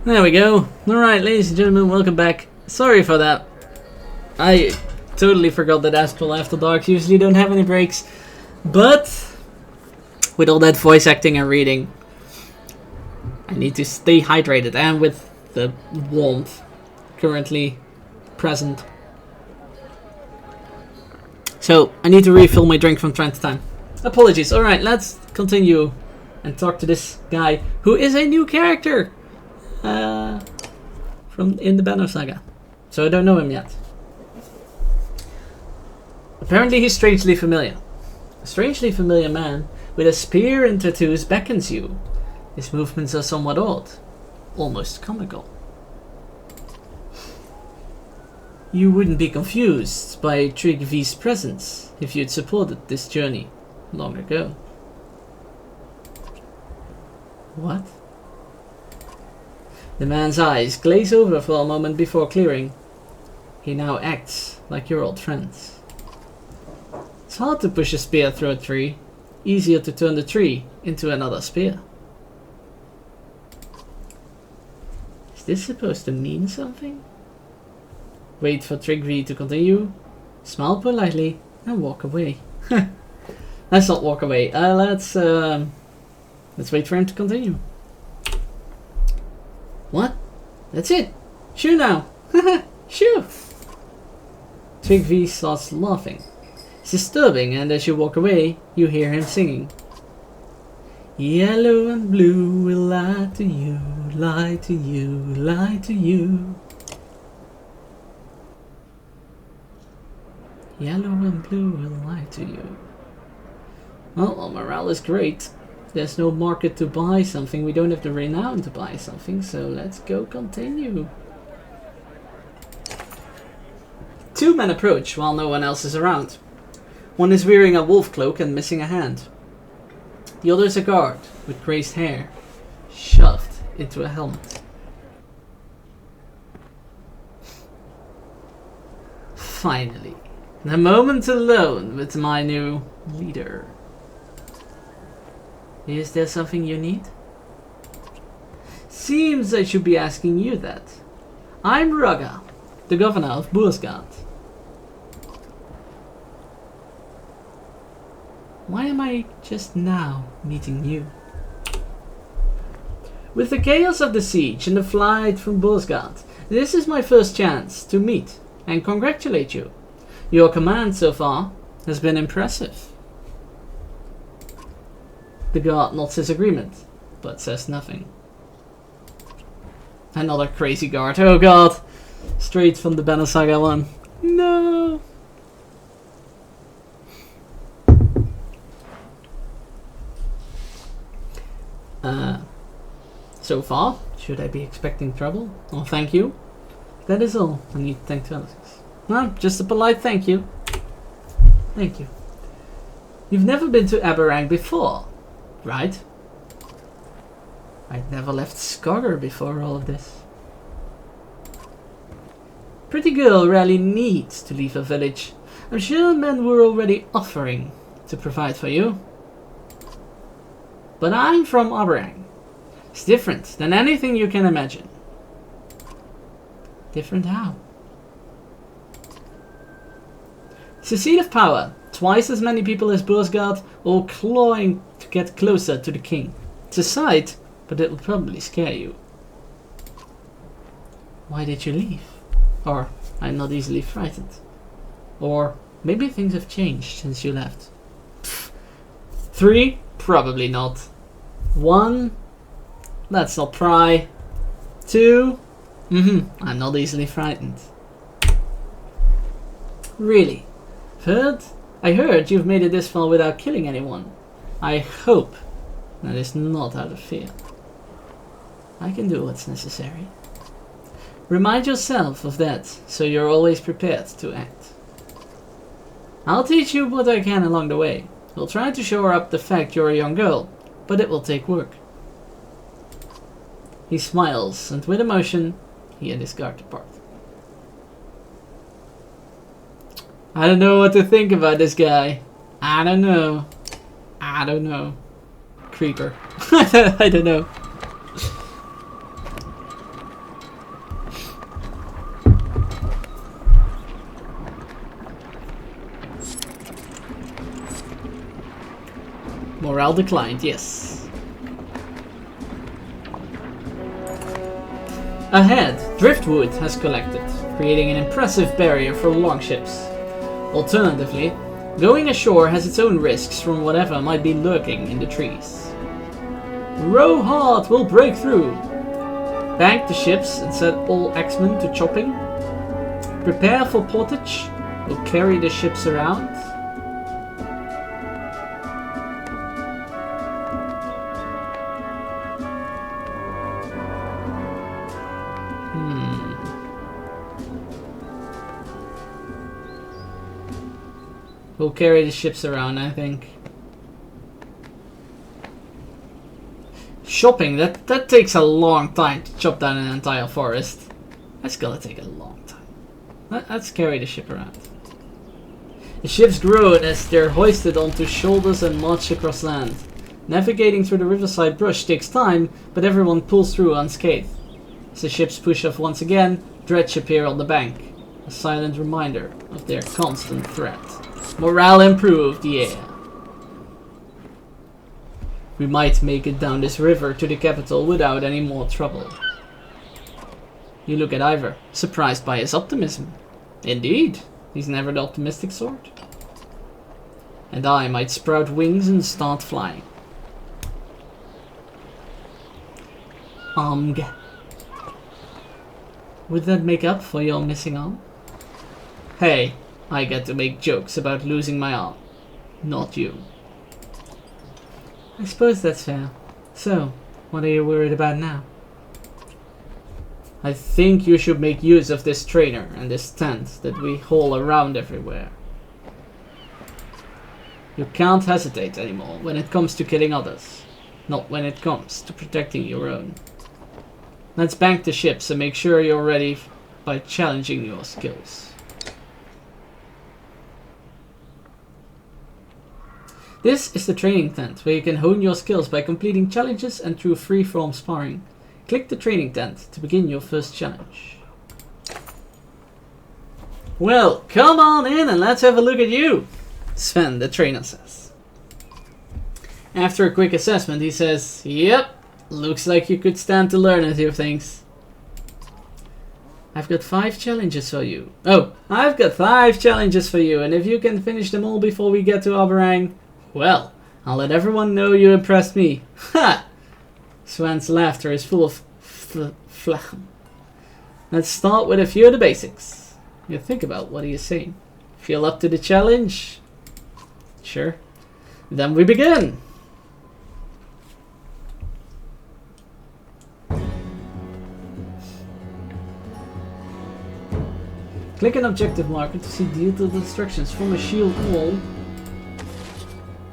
There we go. Alright, ladies and gentlemen, welcome back. Sorry for that. I totally forgot that Astral After Dark usually don't have any breaks. But with all that voice acting and reading, I need to stay hydrated, and with the warmth currently present. So I need to refill my drink from time to time. Apologies. Alright, let's continue and talk to this guy who is a new character from in the Banner Saga. So I don't know him yet. Apparently he's strangely familiar. A strangely familiar man with a spear and tattoos beckons you. His movements are somewhat odd, almost comical. You wouldn't be confused by Trig V's presence if you'd supported this journey long ago. What? The man's eyes glaze over for a moment before clearing. He now acts like your old friends. It's hard to push a spear through a tree, easier to turn the tree into another spear. Is this supposed to mean something? Wait for Trig V to continue, smile politely, and walk away. Let's not walk away. Let's wait for him to continue. What? That's it. Shoo now. Shoo. Trig V starts laughing. It's disturbing, and as you walk away, you hear him singing. Yellow and blue will lie to you, lie to you, lie to you. Yellow and blue will lie to you. Well, our morale is great. There's no market to buy something. We don't have the renown to buy something, so let's go continue. Two men approach while no one else is around. One is wearing a wolf cloak and missing a hand. The other is a guard with crazed hair, shoved into a helmet. Finally, a moment alone with my new leader. Is there something you need? Seems I should be asking you that. I'm Raga, the governor of Bursgard. Why am I just now meeting you? With the chaos of the siege and the flight from Bursgard, this is my first chance to meet and congratulate you. Your command so far has been impressive. The guard nods his agreement, but says nothing. Another crazy guard. Oh god! Straight from the Banner Saga one. No! So far, should I be expecting trouble? Oh, thank you. That is all I need to thank to others. No, just a polite thank you. Thank you. You've never been to Aberrang before, right? I'd never left Skogger before all of this. Pretty girl rarely needs to leave her village. I'm sure men were already offering to provide for you. But I'm from Aberrang. It's different than anything you can imagine. Different how? It's a seat of power. Twice as many people as Bursgard, all clawing to get closer to the king. It's a sight, but it'll probably scare you. Why did you leave? Or, I'm not easily frightened. Or, maybe things have changed since you left. 3? Probably not. 1? Let's not pry. 2? I'm not easily frightened. Really? I heard you've made it this far without killing anyone. I hope that is not out of fear. I can do what's necessary. Remind yourself of that, so you're always prepared to act. I'll teach you what I can along the way. We'll try to shore up the fact you're a young girl, but it will take work. He smiles, and with emotion, he and his guard depart. I don't know what to think about this guy. I don't know. Creeper. I don't know. Morale declined, yes. Ahead, driftwood has collected, creating an impressive barrier for longships. Alternatively, going ashore has its own risks from whatever might be lurking in the trees. Row hard, we'll break through. Bank the ships and set all axemen to chopping. Prepare for portage. We'll carry the ships around. We'll carry the ships around, I think. Shopping, that takes a long time to chop down an entire forest. That's gonna take a long time. Let's carry the ship around. The ships groan as they're hoisted onto shoulders and march across land. Navigating through the riverside brush takes time, but everyone pulls through unscathed. As the ships push off once again, dredge appear on the bank. A silent reminder of their constant threat. Morale improved, yeah. We might make it down this river to the capital without any more trouble. You look at Ivor, surprised by his optimism. Indeed, he's never the optimistic sort. And I might sprout wings and start flying. Would that make up for your missing arm? Hey, I get to make jokes about losing my arm. Not you. I suppose that's fair. So, what are you worried about now? I think you should make use of this trainer and this tent that we haul around everywhere. You can't hesitate anymore when it comes to killing others. Not when it comes to protecting your own. Let's bank the ships and make sure you're ready by challenging your skills. This is the training tent, where you can hone your skills by completing challenges and through free-form sparring. Click the training tent to begin your first challenge. Well, come on in and let's have a look at you, Sven, the trainer says. After a quick assessment, he says, yep, looks like you could stand to learn a few things. I've got 5 challenges for you. I've got 5 challenges for you, and if you can finish them all before we get to Aberang, well, I'll let everyone know you impressed me. Ha! Swan's laughter is full of phlegm. Let's start with a few of the basics. You think about what he is saying. Feel up to the challenge? Sure. Then we begin. Click an objective marker to see detailed instructions from a shield wall.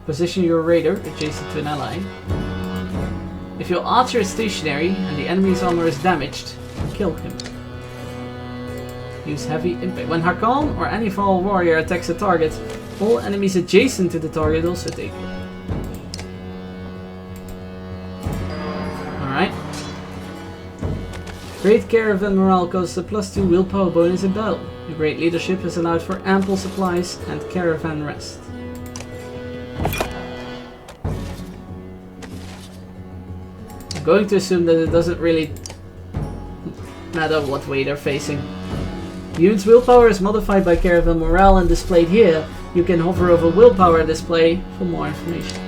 Position your raider adjacent to an ally. If your archer is stationary and the enemy's armor is damaged, kill him. Use heavy impact. When Hakan or any foul warrior attacks a target, all enemies adjacent to the target also take it. Alright. Great caravan morale causes a +2 willpower bonus in battle. Your great leadership has allowed for ample supplies and caravan rest. I'm going to assume that it doesn't really matter what way they're facing. Unit's willpower is modified by caravan morale and displayed here. You can hover over willpower display for more information.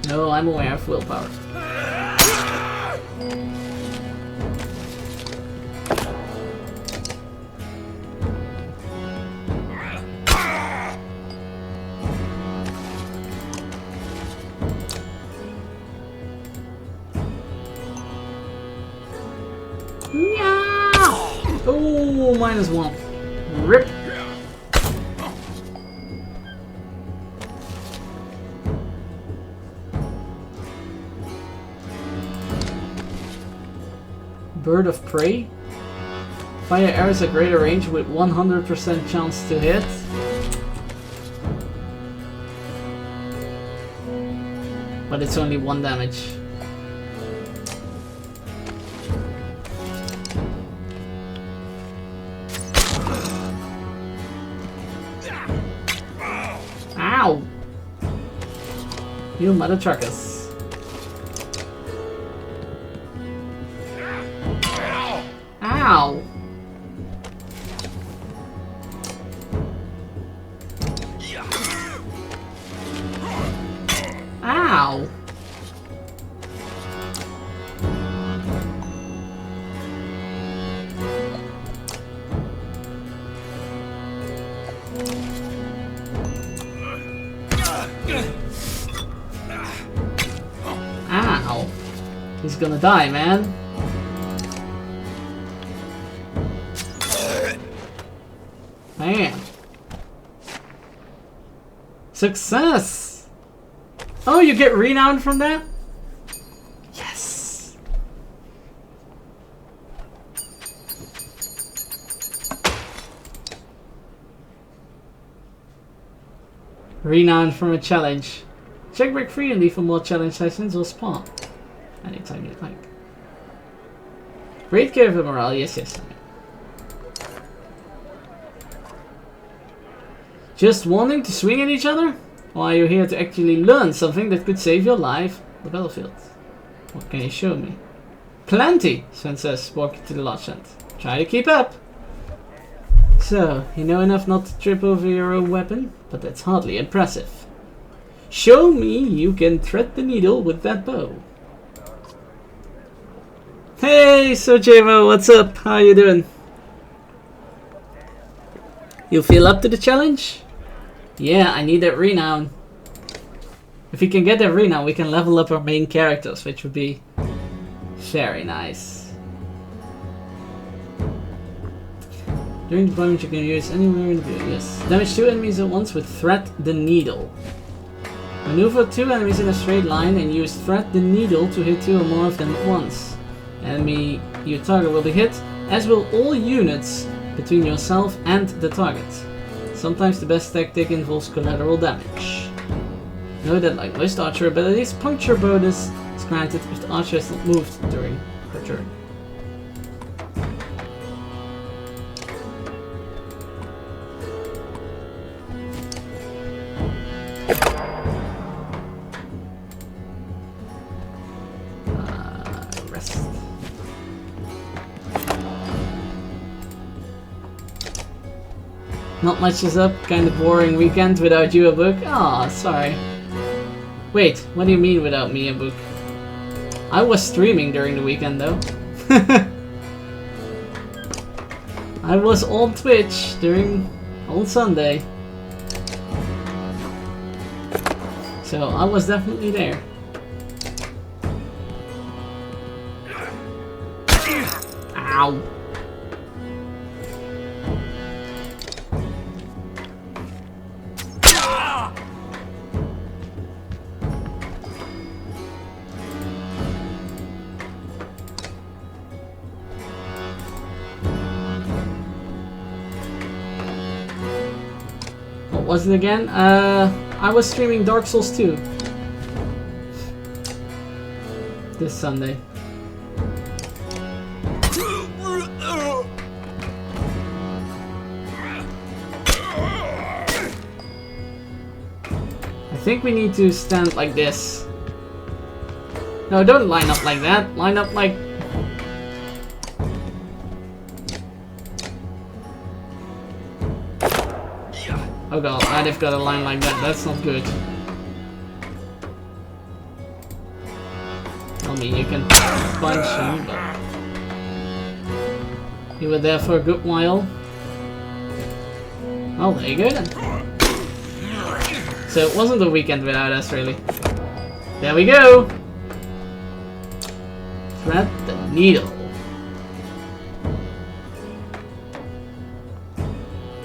No, I'm aware of willpower. Oh, -1. Rip. Bird of Prey. Fire arrows at greater range with 100% chance to hit. But it's only 1 damage. Ow! You mother truckers. Ow! Ow! Ow! He's gonna die, man. Man. Success! Oh, you get renown from that? Yes! Renown from a challenge. Check break freely for more challenge sessions or spawn. Anytime you like. Great care of morale, yes, yes. Just wanting to swing at each other? Or are you here to actually learn something that could save your life? The battlefield. What can you show me? Plenty, Sven says, walking to the lodge end. Try to keep up. So, you know enough not to trip over your own weapon? But that's hardly impressive. Show me you can thread the needle with that bow. Hey, Sojemo, what's up? How you doing? You feel up to the challenge? Yeah, I need that renown. If we can get that renown, we can level up our main characters, which would be very nice. During deployment, you can use anywhere in the view. Yes. Damage 2 enemies at once with Thread the Needle. Maneuver 2 enemies in a straight line and use Thread the Needle to hit 2 or more of them at once. Enemy your target will be hit, as will all units between yourself and the target. Sometimes the best tactic involves collateral damage. Know that like most archer abilities, puncture bonus is granted if the archer is not moved during her turn. Rest. Not much is up, kind of boring weekend without you, a book. Ah, sorry. Wait, what do you mean without me, a book? I was streaming during the weekend though. I was on Twitch on Sunday. So I was definitely there. Ow. What was it again? I was streaming Dark Souls 2 this Sunday. I think we need to stand like this. No, don't line up like that. Line up like... Oh god, I've got a line like that. That's not good. I mean, you can punch him, but... You were there for a good while. Oh, there you go then. So it wasn't a weekend without us, really. There we go! Thread the needle.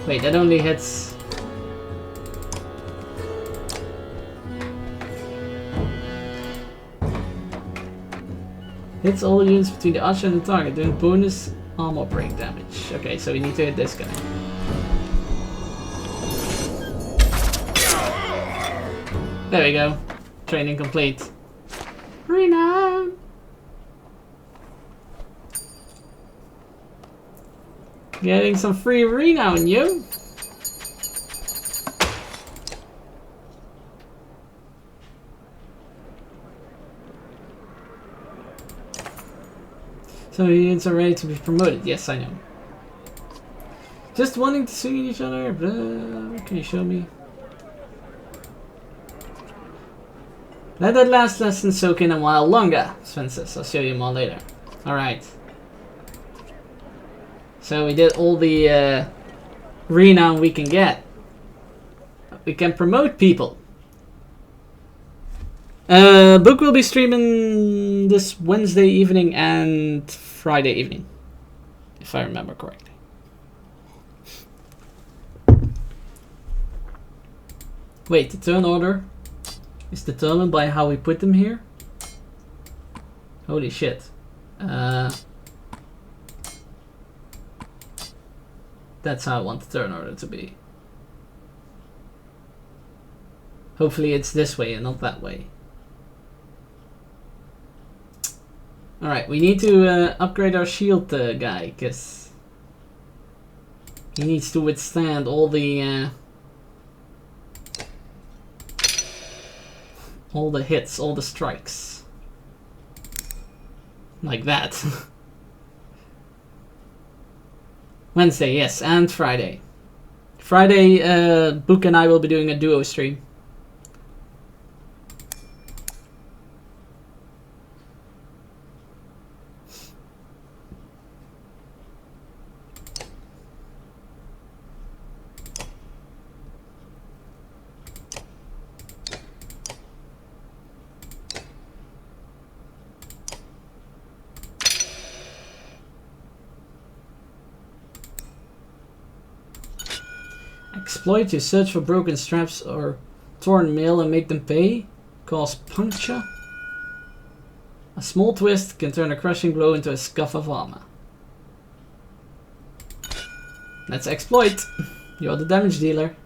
Wait, that only hits... Hits all units between the archer and the target, doing bonus armor break damage. Okay, so we need to hit this guy. There we go. Training complete. Renown! Getting some free renown, yo! So units are ready to be promoted. Yes, I know. Just wanting to see each other. Blah. Can you show me? Let that last lesson soak in a while longer, Sven says. I'll show you more later. Alright. So we did all the renown we can get. We can promote people. Book will be streaming this Wednesday evening and Friday evening, if I remember correctly. Wait, the turn order is determined by how we put them here? Holy shit. That's how I want the turn order to be. Hopefully it's this way and not that way. Alright, we need to upgrade our shield guy, because he needs to withstand all the hits, all the strikes. Like that. Wednesday, yes, and Friday. Friday, Book and I will be doing a duo stream. Exploit, you search for broken straps or torn mail and make them pay. Cause puncture. A small twist can turn a crushing blow into a scuff of armor. Let's exploit. You're the damage dealer.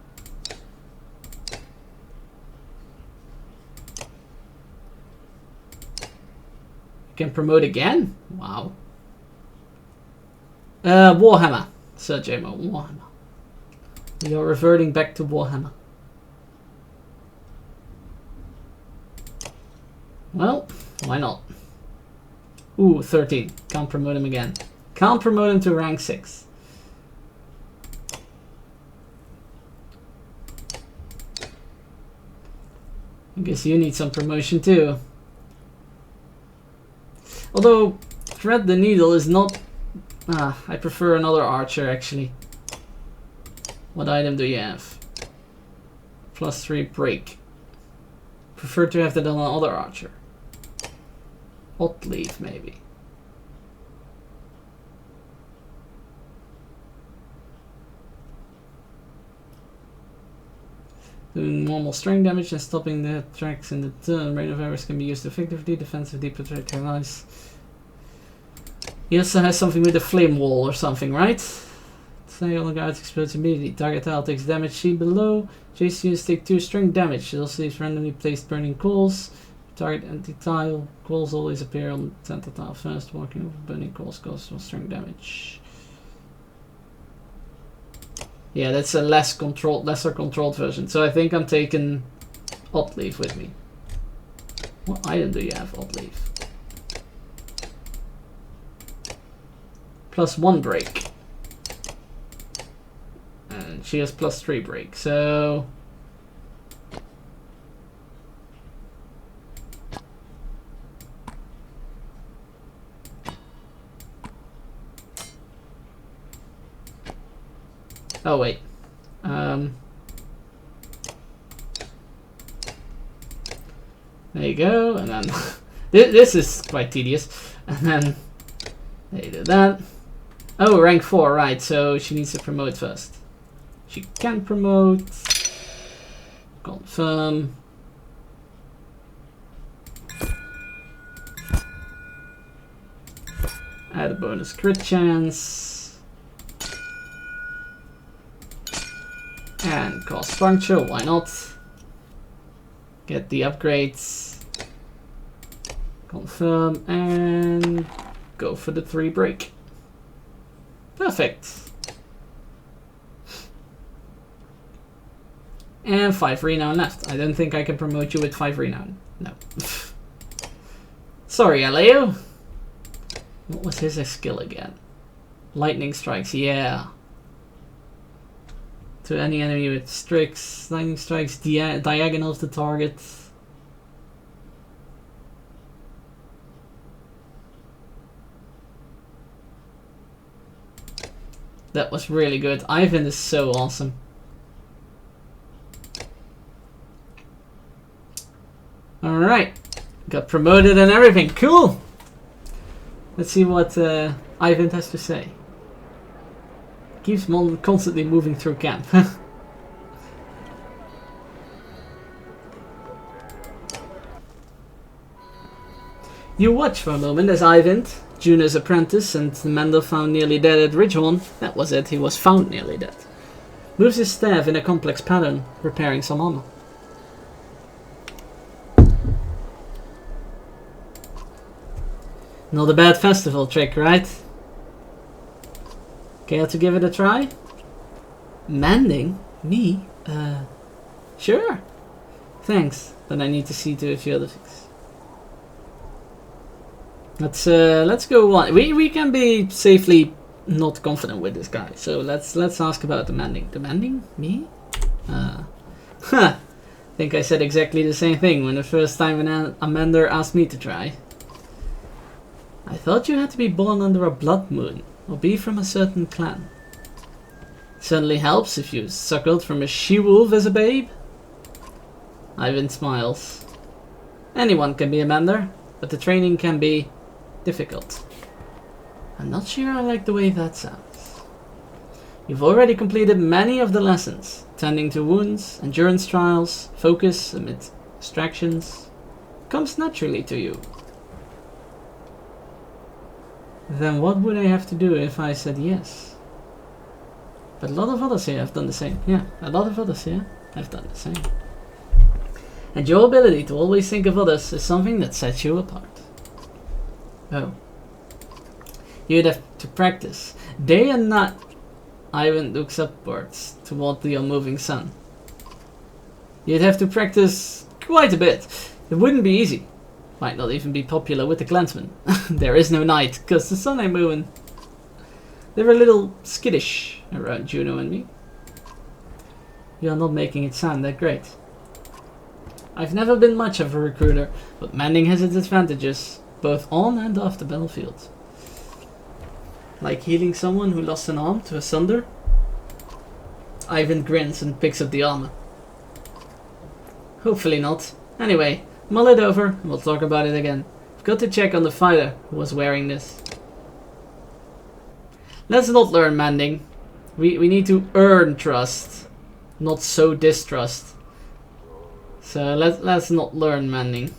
You can promote again? Wow. Warhammer. Sir J-Mo, Warhammer. We are reverting back to Warhammer. Well, why not? Ooh, 13. Can't promote him again. Can't promote him to rank 6. I guess you need some promotion too. Although, thread the needle is not... I prefer another archer actually. What item do you have? +3 break. Prefer to have that on another archer. Hot leaf maybe. Doing normal strength damage and stopping the tracks in the turn. Rain of arrows can be used effectively. Defensive deep protect allies. He also has something with a flame wall or something, right? Snag on the guards explodes immediately. Target tile takes damage. See below. Chase units take 2 strength damage. It also leaves randomly placed burning coals. Target anti-tile. Coals always appear on the center tile first. Walking over burning coals causes strength damage. Yeah, that's a lesser controlled version. So I think I'm taking Hot Leaf with me. What item do you have, Hot Leaf? +1 break. And she has +3 break, so... Oh wait. There you go, and then... this is quite tedious. And then... There you do that. Oh, rank 4, right, so she needs to promote first. She can promote. Confirm. Add a bonus crit chance. And cause puncture, why not? Get the upgrades. Confirm and go for the 3 break. Perfect. And 5 renown left. I don't think I can promote you with 5 renown. No. Sorry, Aleo. What was his skill again? Lightning strikes, yeah. To any enemy with strikes, lightning strikes diagonal of the target. That was really good. Ivan is so awesome. Alright. Got promoted and everything. Cool! Let's see what Ivan has to say. Keeps constantly moving through camp. You watch for a moment as Ivan, Juno's apprentice and Mendel found nearly dead at Ridgehorn, that was it, he was found nearly dead, moves his staff in a complex pattern, repairing some armor. Not a bad festival trick, right? Care to give it a try? Mending? Me? Sure. Thanks, but I need to see to a few other things. Let's go on. We can be safely not confident with this guy, so let's ask about the mending. The mending? Me? Huh. Think I said exactly the same thing when the first time a mender asked me to try. I thought you had to be born under a blood moon, or be from a certain clan. Certainly helps if you suckled from a she-wolf as a babe. Ivan smiles. Anyone can be a mender, but the training can be difficult. I'm not sure I like the way that sounds. You've already completed many of the lessons, tending to wounds, endurance trials, focus amid distractions. Comes naturally to you. Then what would I have to do if I said yes? But a lot of others here have done the same. Yeah, a lot of others here have done the same. And your ability to always think of others is something that sets you apart. Oh. You'd have to practice. Day and night. Ivan looks upwards toward the unmoving sun. You'd have to practice quite a bit. It wouldn't be easy. Might not even be popular with the clansmen. There is no night, because the sun ain't moving. They're a little skittish around Juno and me. You're not making it sound that great. I've never been much of a recruiter, but mending has its advantages, both on and off the battlefield. Like healing someone who lost an arm to a sunder? Ivan grins and picks up the armor. Hopefully not. Anyway, mull it over and we'll talk about it again. I've got to check on the fighter who was wearing this. Let's not learn mending. We need to earn trust, not sow distrust. So let's not learn mending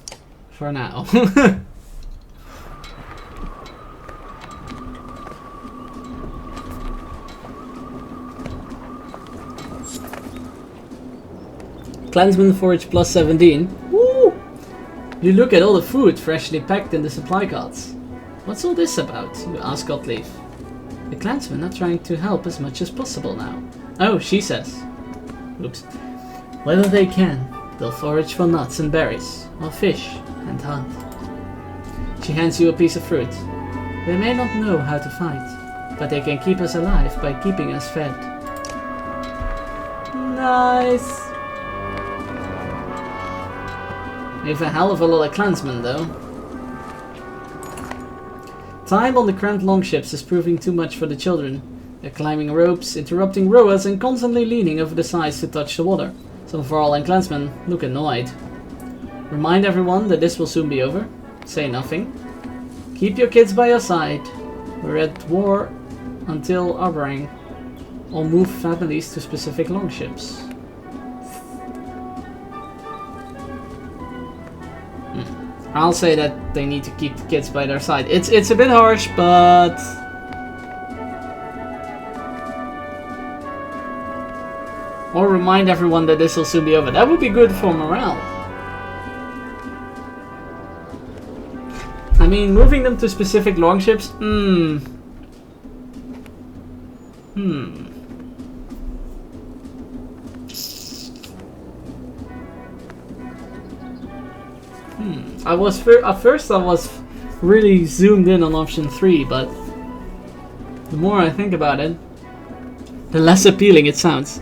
for now. Clansman forage plus 17. Woo! You look at all the food freshly packed in the supply carts. What's all this about? You ask Gottlieb. The clansmen are trying to help as much as possible now. Oh, she says. Oops. Whether they can, they'll forage for nuts and berries, or fish and hunt. She hands you a piece of fruit. They may not know how to fight, but they can keep us alive by keeping us fed. Nice! We have a hell of a lot of clansmen, though. Time on the cramped longships is proving too much for the children. They're climbing ropes, interrupting rowers, and constantly leaning over the sides to touch the water. Some Varl clansmen look annoyed. Remind everyone that this will soon be over. Say nothing. Keep your kids by your side. We're at war until Arbering. Or move families to specific longships. I'll say that they need to keep the kids by their side. It's a bit harsh, but... Or remind everyone that this will soon be over. That would be good for morale. I mean, moving them to specific longships? I was at first I was really zoomed in on option 3, but the more I think about it, the less appealing it sounds.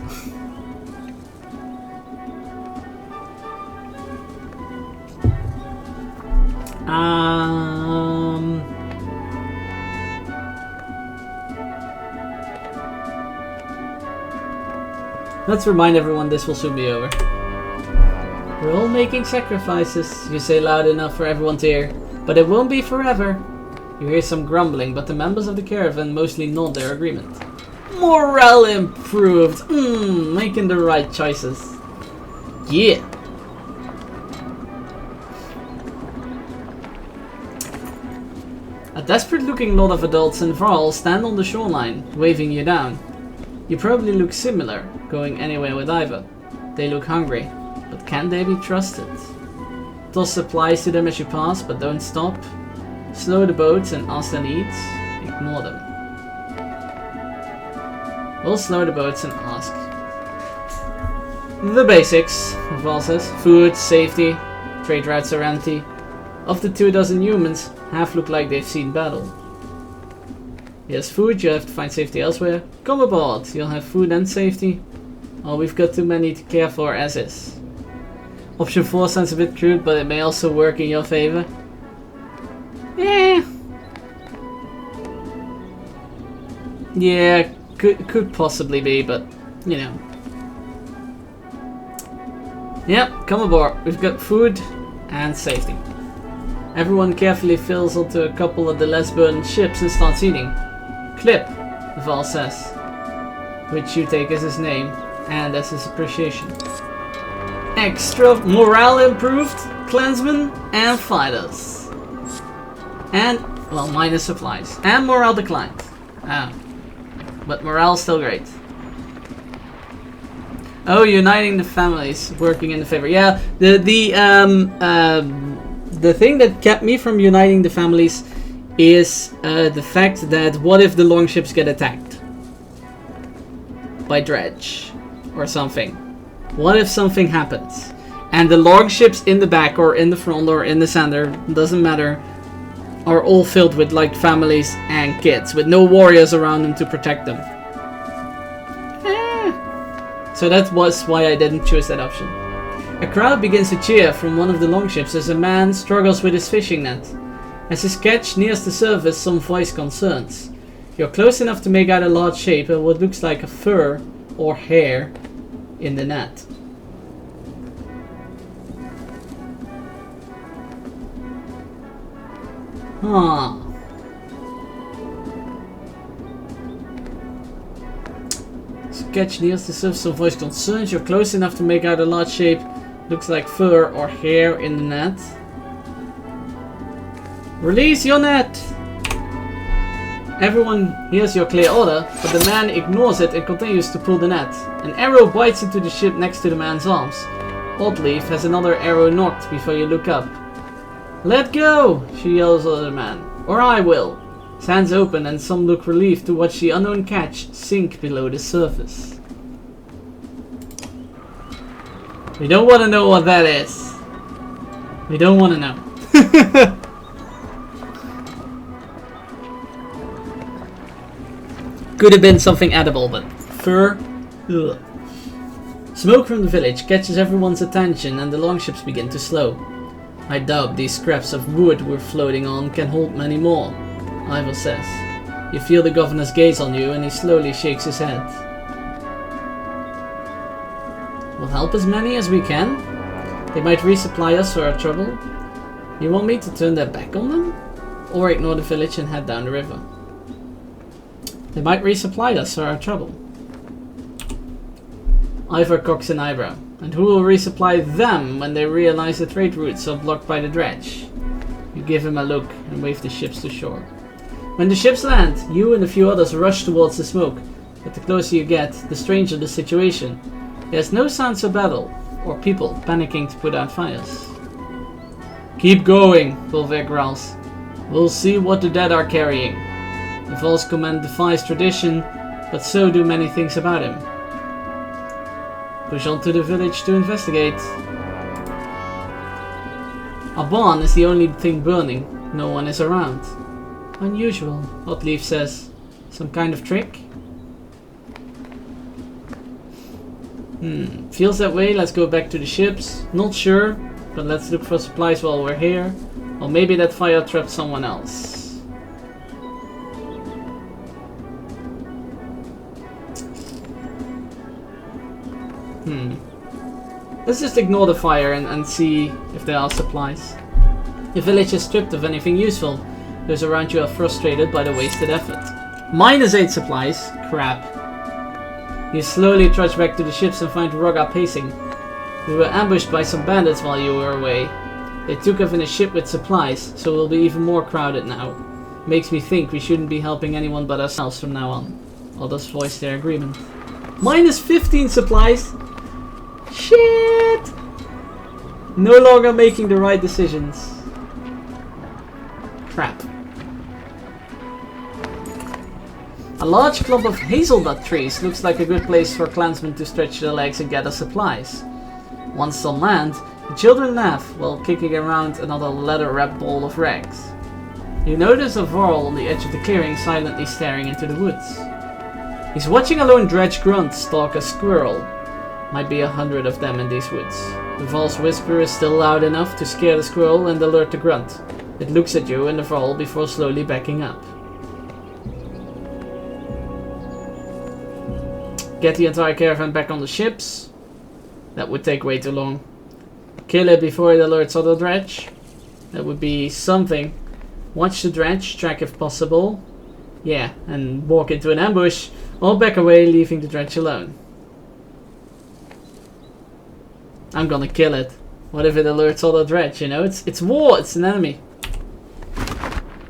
Let's remind everyone this will soon be over. We're all making sacrifices, you say loud enough for everyone to hear, but it won't be forever. You hear some grumbling, but the members of the caravan mostly nod their agreement. Morale improved! Making the right choices. Yeah! A desperate looking lot of adults and Varl stand on the shoreline, waving you down. You probably look similar, going anywhere with either. They look hungry, but can they be trusted? Toss supplies to them as you pass, but don't stop. Slow the boats and ask their needs. Ignore them. We'll slow the boats and ask. The basics, Val says. Food, safety, trade routes are empty. Of the 24 humans, half look like they've seen battle. Yes, food, you have to find safety elsewhere. Come aboard, you'll have food and safety. Oh, we've got too many to care for as is. Option 4 sounds a bit crude, but it may also work in your favor. Yeah, could possibly be, but you know. Yep, come aboard. We've got food and safety. Everyone carefully fills onto a couple of the less burdened ships and starts eating. Clip, Val says, which you take as his name and as his appreciation. Extra morale improved, clansmen and fighters. And, well, minus supplies. And morale declined. But morale still great. Oh, uniting the families, working in the favor. Yeah, the thing that kept me from uniting the families is the fact that what if the longships get attacked by dredge or something? What if something happens and the longships in the back or in the front or in the center, doesn't matter, are all filled with like families and kids with no warriors around them to protect them? So that was why I didn't choose that option. A crowd begins to cheer from one of the longships as a man struggles with his fishing net. As his catch nears the surface, some voice concerns. You're close enough to make out a large shape of what looks like a fur or hair in the net. Catch nears the surface, some voice concerns. You're close enough to make out a large shape. Looks like fur or hair in the net. Release your net! Everyone hears your clear order, but the man ignores it and continues to pull the net. An arrow bites into the ship next to the man's arms. Oddleaf has another arrow knocked before you look up. Let go! She yells at the man. Or I will. His hands open and some look relieved to watch the unknown catch sink below the surface. We don't want to know what that is. We don't want to know. Could have been something edible, but fur? Ugh. Smoke from the village catches everyone's attention and the longships begin to slow. I doubt these scraps of wood we're floating on can hold many more, Ivor says. You feel the governor's gaze on you and he slowly shakes his head. We'll help as many as we can. They might resupply us for our trouble. You want me to turn their back on them? Or ignore the village and head down the river? They might resupply us for our trouble. Ivor cocks an eyebrow. And who will resupply them when they realize the trade routes are blocked by the dredge? You give him a look and wave the ships to shore. When the ships land, you and a few others rush towards the smoke. But the closer you get, the stranger the situation. There's no signs of battle, or people panicking to put out fires. Keep going, Volver growls. We'll see what the dead are carrying. The false command defies tradition, but so do many things about him. Push on to the village to investigate. A barn is the only thing burning. No one is around. Unusual, Hotleaf says. Some kind of trick? Feels that way. Let's go back to the ships. Not sure, but let's look for supplies while we're here. Or maybe that fire trapped someone else. Let's just ignore the fire and see if there are supplies. Your village is stripped of anything useful. Those around you are frustrated by the wasted effort. -8 supplies? Crap. You slowly trudge back to the ships and find Roga pacing. We were ambushed by some bandits while you were away. They took us in a ship with supplies, so we'll be even more crowded now. Makes me think we shouldn't be helping anyone but ourselves from now on. Others voiced their agreement. -15 supplies? Shit! No longer making the right decisions. Crap. A large clump of hazelnut trees looks like a good place for clansmen to stretch their legs and gather supplies. Once on land, the children laugh while kicking around another leather-wrapped ball of rags. You notice a Varl on the edge of the clearing silently staring into the woods. He's watching a lone dredge grunt stalk a squirrel. Might be 100 of them in these woods. The Varl's whisper is still loud enough to scare the squirrel and alert the grunt. It looks at you and the Varl before slowly backing up. Get the entire caravan back on the ships. That would take way too long. Kill it before it alerts other dredge. That would be something. Watch the dredge, track if possible. Yeah, and walk into an ambush, or back away, leaving the dredge alone. I'm gonna kill it. What if it alerts other dredge, you know? It's war, it's an enemy.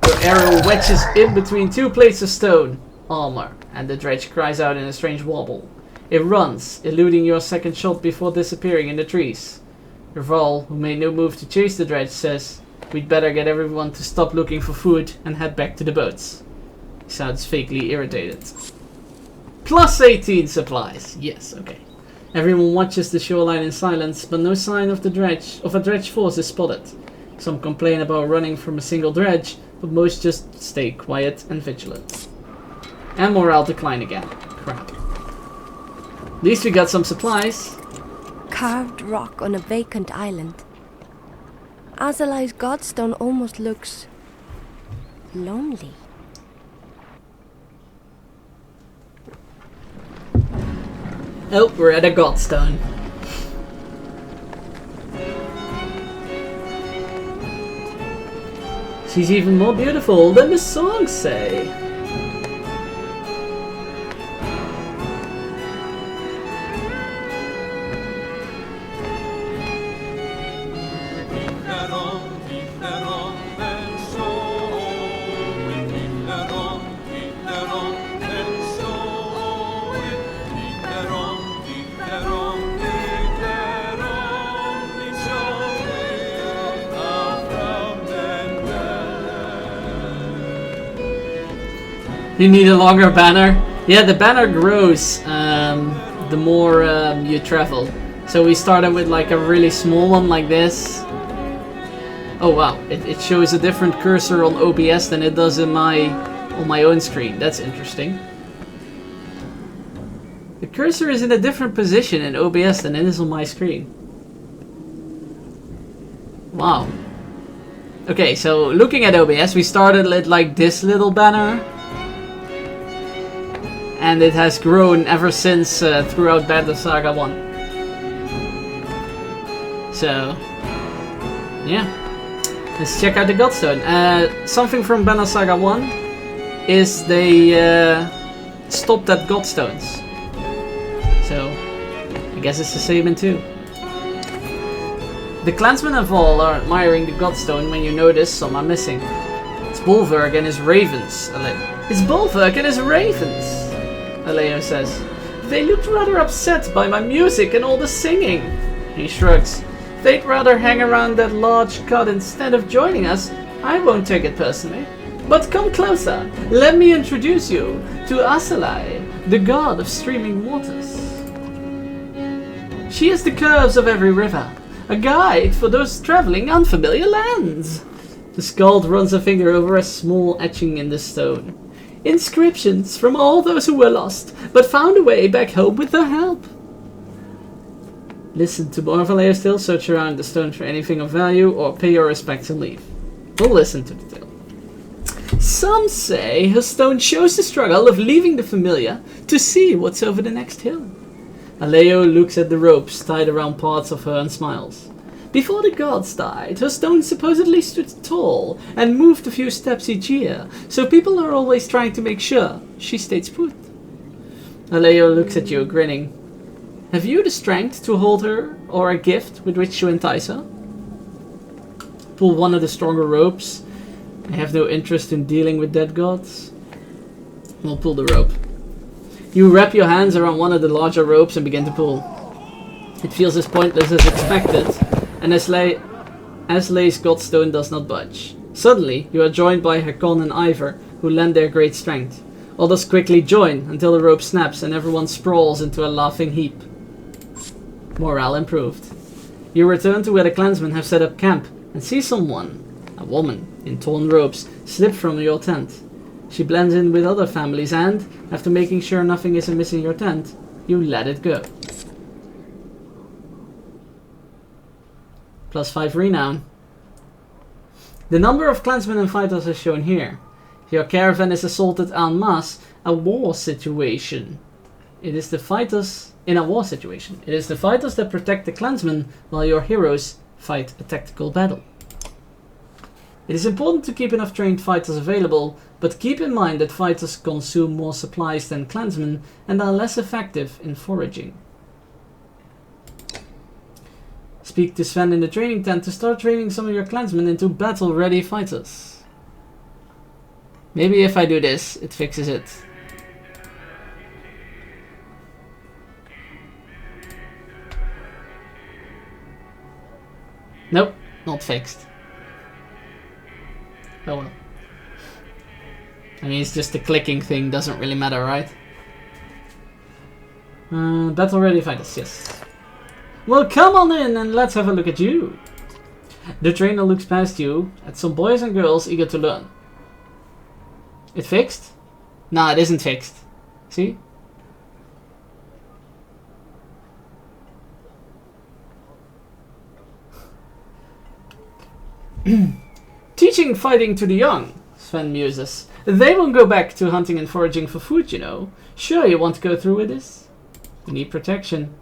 Your arrow wedges in between two plates of stone armor, and the dredge cries out in a strange wobble. It runs, eluding your second shot before disappearing in the trees. Your Varl, who made no move to chase the dredge, says, "We'd better get everyone to stop looking for food and head back to the boats." He sounds vaguely irritated. +18 supplies. Yes, okay. Everyone watches the shoreline in silence, but no sign of a dredge force is spotted. Some complain about running from a single dredge, but most just stay quiet and vigilant. And morale decline again. Crap. At least we got some supplies. Carved rock on a vacant island. Azalai's godstone almost looks lonely. Oh, we're at a godstone. She's even more beautiful than the songs say. You need a longer banner. Yeah, the banner grows the more you travel. So we started with like a really small one like this. Oh wow, it shows a different cursor on OBS than it does on my own screen. That's interesting. The cursor is in a different position in OBS than it is on my screen. Wow. Okay, so looking at OBS, we started with like this little banner. And it has grown ever since throughout Banner Saga 1. So, yeah. Let's check out the Godstone. Something from Banner Saga 1 is they stopped at Godstones. So, I guess it's the same in 2. The clansmen and Varl are admiring the Godstone when you notice some are missing. It's Bolverk and his ravens. It's Bolverk and his ravens! Aleo says. They looked rather upset by my music and all the singing. He shrugs. They'd rather hang around that large cut instead of joining us. I won't take it personally. But come closer. Let me introduce you to Astral, the god of streaming waters. She is the curves of every river, A guide for those traveling unfamiliar lands. The skald runs a finger over a small etching in the stone. Inscriptions from all those who were lost, but found a way back home with their help. Listen to more of a layer's tale, search around the stone for anything of value, or pay your respects and leave. We'll listen to the tale. Some say her stone shows the struggle of leaving the familiar to see what's over the next hill. Aleo looks at the ropes tied around parts of her and smiles. Before the gods died, her stone supposedly stood tall and moved a few steps each year, so people are always trying to make sure she stays put. Aleo looks at you, grinning. Have you the strength to hold her, or a gift with which to entice her? Pull one of the stronger ropes. I have no interest in dealing with dead gods. We'll pull the rope. You wrap your hands around one of the larger ropes and begin to pull. It feels as pointless as expected, and Aslay's godstone does not budge. Suddenly, you are joined by Hakon and Ivor, who lend their great strength. Others quickly join until the rope snaps and everyone sprawls into a laughing heap. Morale improved. You return to where the clansmen have set up camp and see someone, a woman, in torn robes, slip from your tent. She blends in with other families and, after making sure nothing is amiss in your tent, you let it go. +5 renown. The number of clansmen and fighters is shown here. If your caravan is assaulted en masse, a war situation. It is the fighters in a war situation. It is the fighters that protect the clansmen while your heroes fight a tactical battle. It is important to keep enough trained fighters available, but keep in mind that fighters consume more supplies than clansmen and are less effective in foraging. Speak to Sven in the training tent to start training some of your clansmen into battle-ready fighters. Maybe if I do this, it fixes it. Nope, not fixed. Oh well. I mean, it's just the clicking thing, doesn't really matter, right? Battle ready fighters, yes. Well, come on in and let's have a look at you. The trainer looks past you at some boys and girls eager to learn. It fixed? Nah, it isn't fixed. See? Teaching fighting to the young, Sven muses. They won't go back to hunting and foraging for food, you know. Sure, you want to go through with this? You need protection.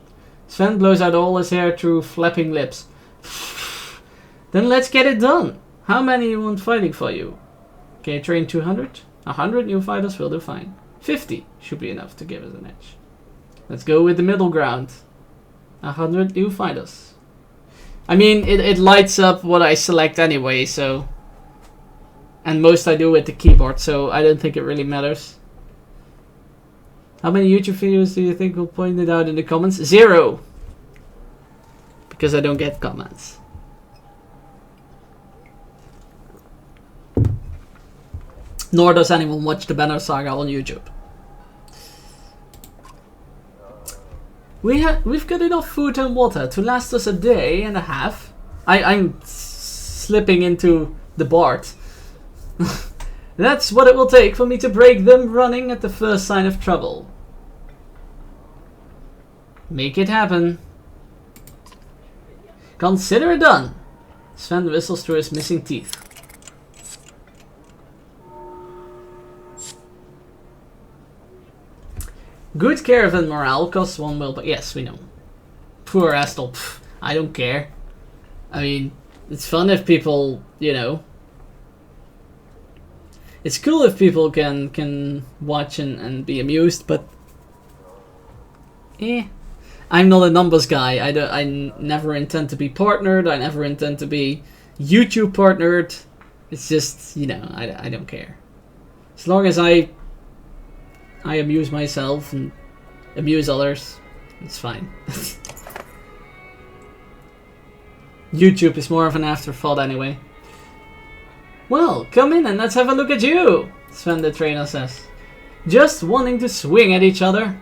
Sven blows out all his hair through flapping lips. Then let's get it done. How many you want fighting for you? Okay, train 200? 100 new fighters will do fine. 50 should be enough to give us an edge. Let's go with the middle ground. 100 new fighters. I mean, it lights up what I select anyway, so... And most I do with the keyboard, so I don't think it really matters. How many YouTube videos do you think will point it out in the comments? 0! Because I don't get comments. Nor does anyone watch the Banner Saga on YouTube. We've got enough food and water to last us a day and a half. I'm slipping into the Bart. That's what it will take for me to break them running at the first sign of trouble. Make it happen. Consider it done. Sven whistles through his missing teeth. Good caravan morale costs 1 mil, but yes, we know. Poor Astral. I don't care. I mean, it's fun if people, you know. It's cool if people can watch and be amused, but I'm not a numbers guy. I never intend to be partnered. I never intend to be YouTube partnered. It's just, you know, I don't care. As long as I amuse myself and amuse others, it's fine. YouTube is more of an afterthought anyway. Well, come in and let's have a look at you, Sven the trainer says. Just wanting to swing at each other?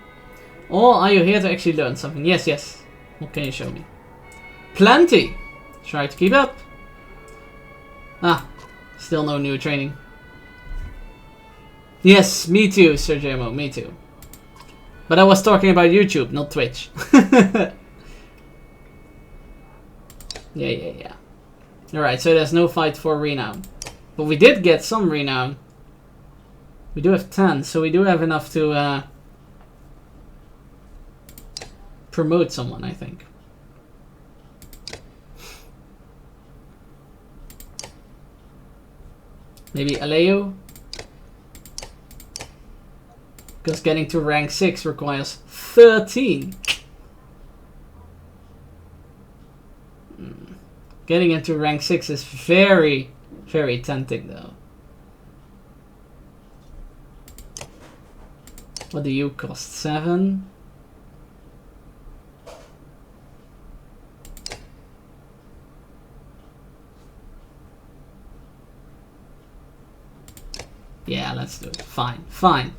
Or are you here to actually learn something? Yes, yes. What can you show me? Plenty! Try to keep up. Ah, still no new training. Yes, me too, Sir JMO, me too. But I was talking about YouTube, not Twitch. Yeah. Alright, so there's no fight for renown. But we did get some renown. We do have 10, so we do have enough to promote someone, I think. Maybe Aleo? Because getting to rank 6 requires 13. Getting into rank 6 is very, very tempting though. What do you cost? 7? Yeah, let's do it. Fine, fine.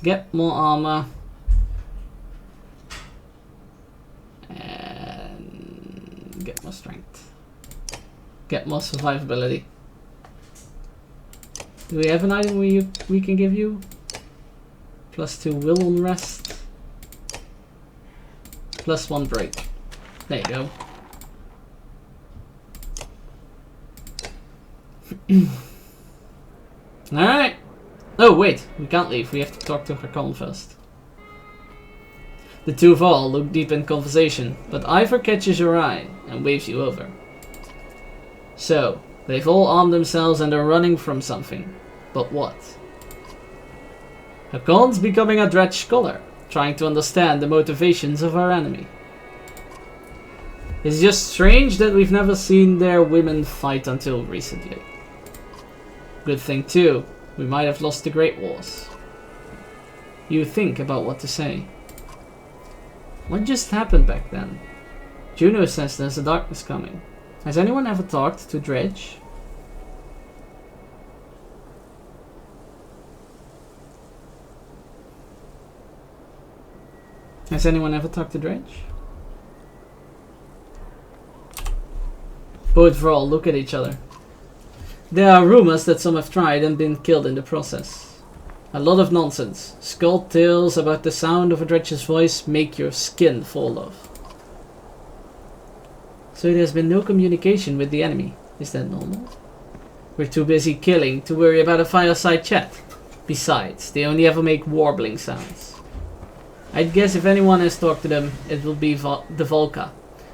Get more armor. And get more strength. Get more survivability. Do we have an item we can give you? +2 will on rest. +1 break. There you go. Alright. Oh wait, we can't leave. We have to talk to Hakon first. The two of all look deep in conversation, but Ivor catches your eye and waves you over. So, they've all armed themselves and are running from something. But what? Hakon's becoming a Dredge scholar, trying to understand the motivations of our enemy. It's just strange that we've never seen their women fight until recently. Good thing too, we might have lost the Great Wars. You think about what to say. What just happened back then? Juno says there's a darkness coming. Has anyone ever talked to Dredge? Has anyone ever talked to Dredge? Both for all look at each other. There are rumors that some have tried and been killed in the process. A lot of nonsense. Skull tales about the sound of a Dredge's voice make your skin fall off. So there's been no communication with the enemy. Is that normal? We're too busy killing to worry about a fireside chat. Besides, they only ever make warbling sounds. I'd guess if anyone has talked to them, it will be the Volca.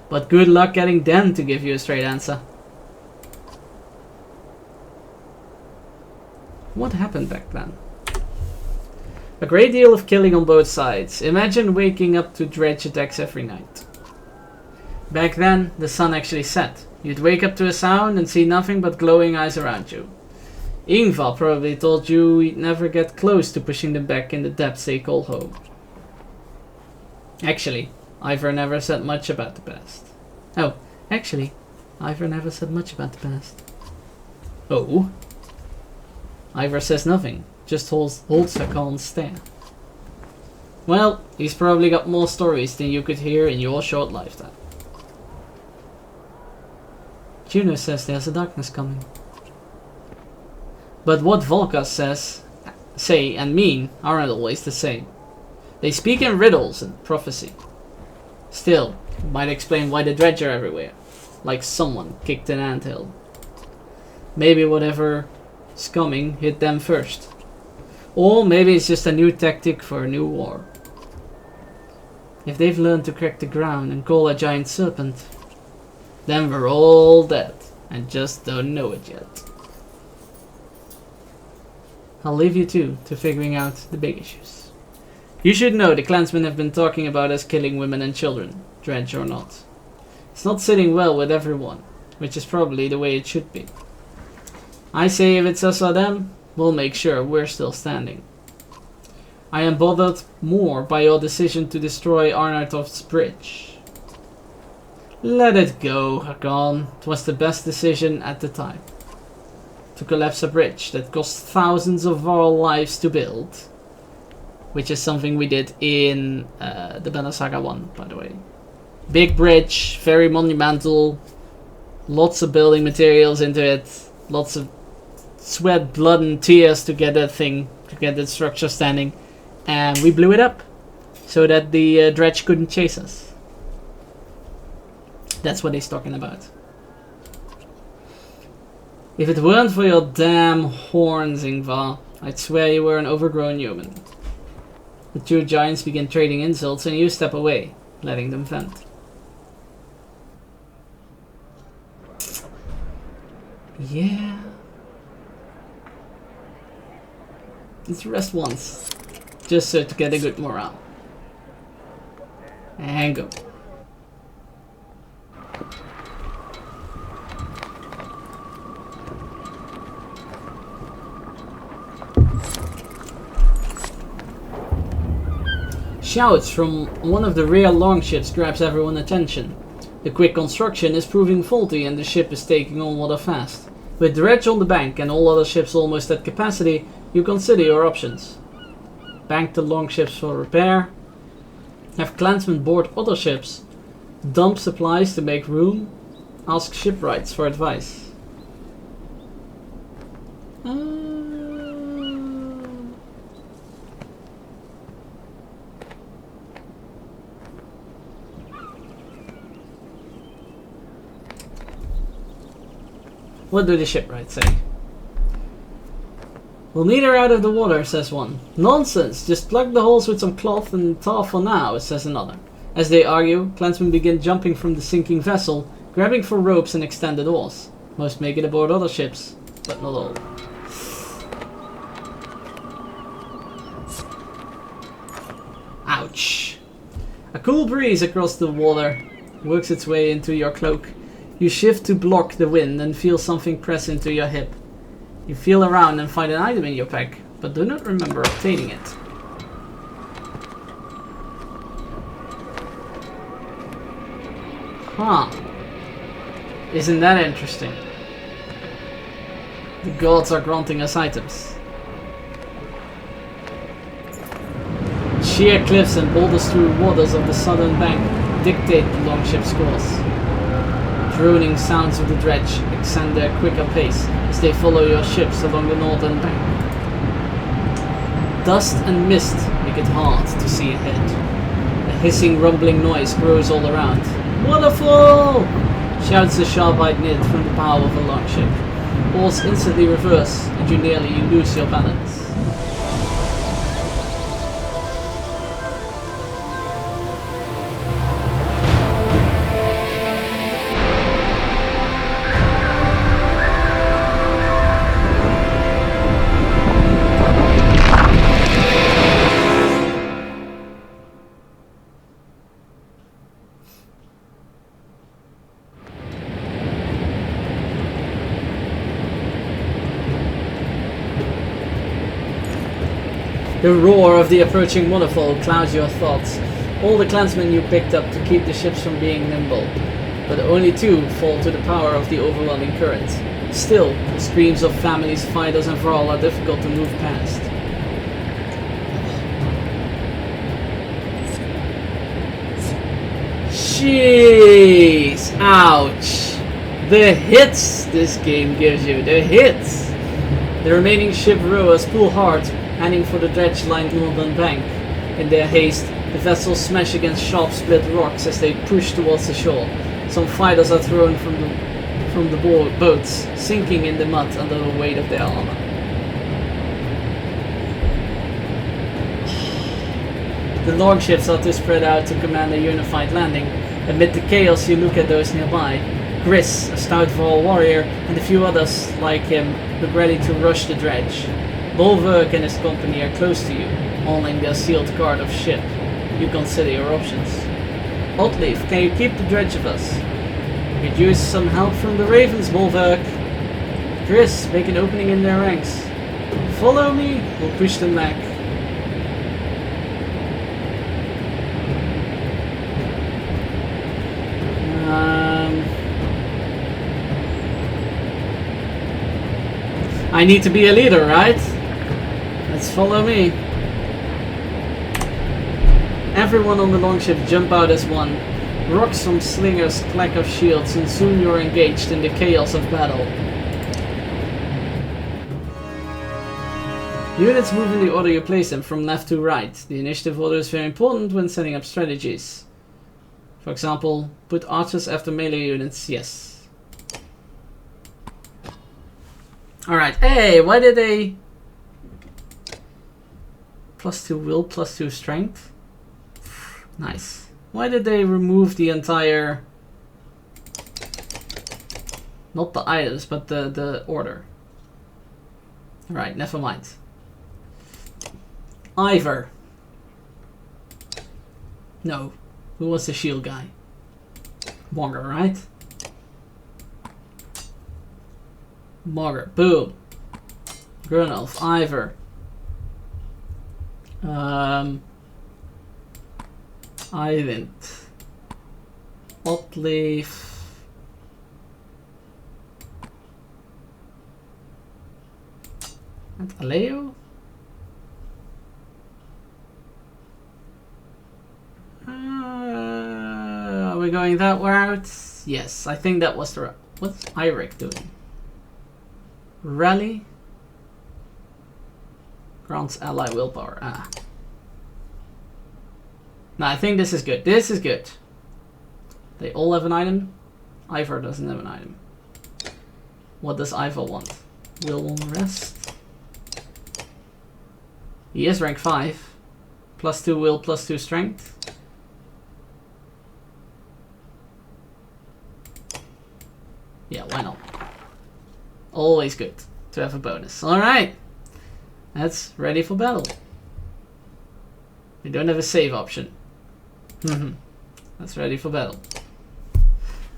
But good luck getting them to give you a straight answer. What happened back then? A great deal of killing on both sides. Imagine waking up to Dredge attacks every night. Back then, the sun actually set. You'd wake up to a sound and see nothing but glowing eyes around you. Ingvar probably told you he'd never get close to pushing them back in the depths they call home. Actually, Ivor never said much about the past. Oh, actually, Ivor never said much about the past. Oh? Ivor says nothing, just holds Hakon's stare. Well, he's probably got more stories than you could hear in your short lifetime. Juno says there's a darkness coming. But what Volca say and mean aren't always the same. They speak in riddles and prophecy. Still, it might explain why the Dredge are everywhere. Like someone kicked an anthill. Maybe whatever's coming hit them first. Or maybe it's just a new tactic for a new war. If they've learned to crack the ground and call a giant serpent, then we're all dead and just don't know it yet. I'll leave you two to figuring out the big issues. You should know the clansmen have been talking about us killing women and children, Dredge or not. It's not sitting well with everyone, which is probably the way it should be. I say if it's us or them, we'll make sure we're still standing. I am bothered more by your decision to destroy Arnartov's bridge. Let it go, Hakon. It was the best decision at the time. To collapse a bridge that cost thousands of our lives to build. Which is something we did in the Banner Saga 1, by the way. Big bridge, very monumental. Lots of building materials into it. Lots of sweat, blood and tears to get that thing, to get that structure standing. And we blew it up so that the dredge couldn't chase us. That's what he's talking about. If it weren't for your damn horns, Ingvar, I'd swear you were an overgrown human. The two giants begin trading insults and you step away, letting them vent. Yeah. Let's rest once. Just so to get a good morale. And go. Shouts from one of the rear longships grabs everyone's attention. The quick construction is proving faulty and the ship is taking on water fast. With dredge on the bank and all other ships almost at capacity, you consider your options. Bank the longships for repair. Have clansmen board other ships. Dump supplies to make room. Ask shipwrights for advice. What do the shipwrights say? We'll need her out of the water, says one. Nonsense! Just plug the holes with some cloth and tar for now, says another. As they argue, clansmen begin jumping from the sinking vessel, grabbing for ropes and extended oars. Most make it aboard other ships, but not all. Ouch! A cool breeze across the water works its way into your cloak. You shift to block the wind and feel something press into your hip. You feel around and find an item in your pack, but do not remember obtaining it. Huh. Isn't that interesting? The gods are granting us items. Sheer cliffs and boulder-strewn waters of the southern bank dictate the longship's course. Droning sounds of the dredge extend their quicker pace as they follow your ships along the northern bank. Dust and mist make it hard to see ahead. A hissing, rumbling noise grows all around. Waterfall! Shouts the sharp-eyed Nid from the bow of a longship. Oars instantly reverse and you nearly lose your balance. The roar of the approaching waterfall clouds your thoughts. All the clansmen you picked up to keep the ships from being nimble, but only two fall to the power of the overwhelming current. Still, the screams of families, fighters and Vrall are difficult to move past. Jeez! Ouch! The hits this game gives you, the hits! The remaining ship rowers pull hard, heading for the dredge-lined northern bank. In their haste, the vessels smash against sharp split rocks as they push towards the shore. Some fighters are thrown from the boats, sinking in the mud under the weight of their armor. The longships are too spread out to command a unified landing. Amid the chaos, you look at those nearby. Gris, a stout Vrall warrior, and a few others like him look ready to rush the dredge. Bolverk and his company are close to you, holding their sealed guard of ship. You consider your options. Oddleaf, can you keep the dredge of us? We could use some help from the Ravens, Bolverk. Gris, make an opening in their ranks. Follow me, we'll push them back. I need to be a leader, right? Let's follow me. Everyone on the longship jump out as one. Rocks from slingers clack off shields, and soon you're engaged in the chaos of battle. Units move in the order you place them, from left to right. The initiative order is very important when setting up strategies. For example, put archers after melee units, yes. Alright, hey, why did they... +2 will, +2 strength? Nice. Why did they remove the entire... not the items, but the order? Alright, never mind. Ivor. No. Who was the shield guy? Monger, right? Monger. Boom. Grunolf. Ivor. Eivind. Otleaf. And Aleo? Are we going that route? Yes, I think that was the route. What's Eirik doing? Rally? Grants ally willpower. Ah. No, I think this is good. This is good. They all have an item. Ivor doesn't have an item. What does Ivor want? Will 1 rest. He is rank 5. +2 will, +2 strength. Yeah, why not? Always good to have a bonus. Alright. That's ready for battle. We don't have a save option. That's ready for battle.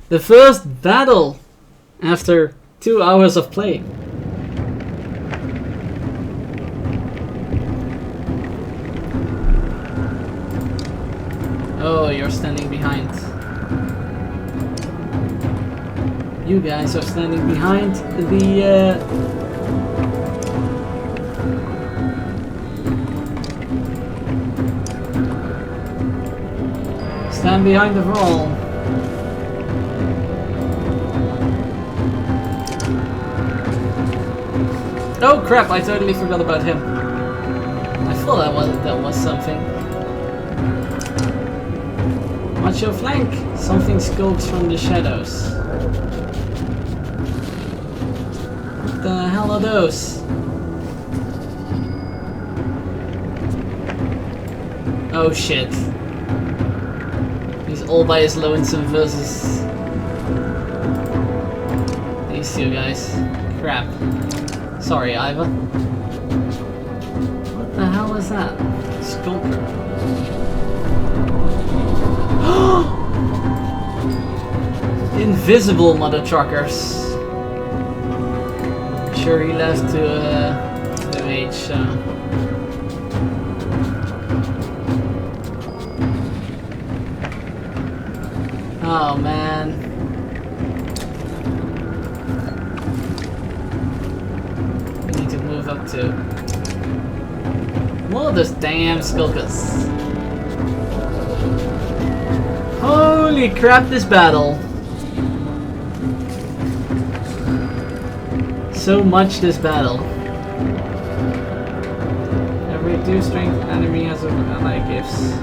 The first battle after 2 hours of play. Oh, you're standing behind. You guys are standing behind the stand behind the wall. Oh crap, I totally forgot about him. I thought that was something. Watch your flank. Something skulks from the shadows. What the hell are those? Oh shit. He's all by his lonesome versus these two guys. Crap. Sorry, Ivor. What the hell is that? Skulker. Invisible mother truckers. Sure, he left to the mage. Oh man. We need to move up to more of those damn skulkers. Holy crap, this battle. So much this battle. Every 2 strength enemy has a ally gifts.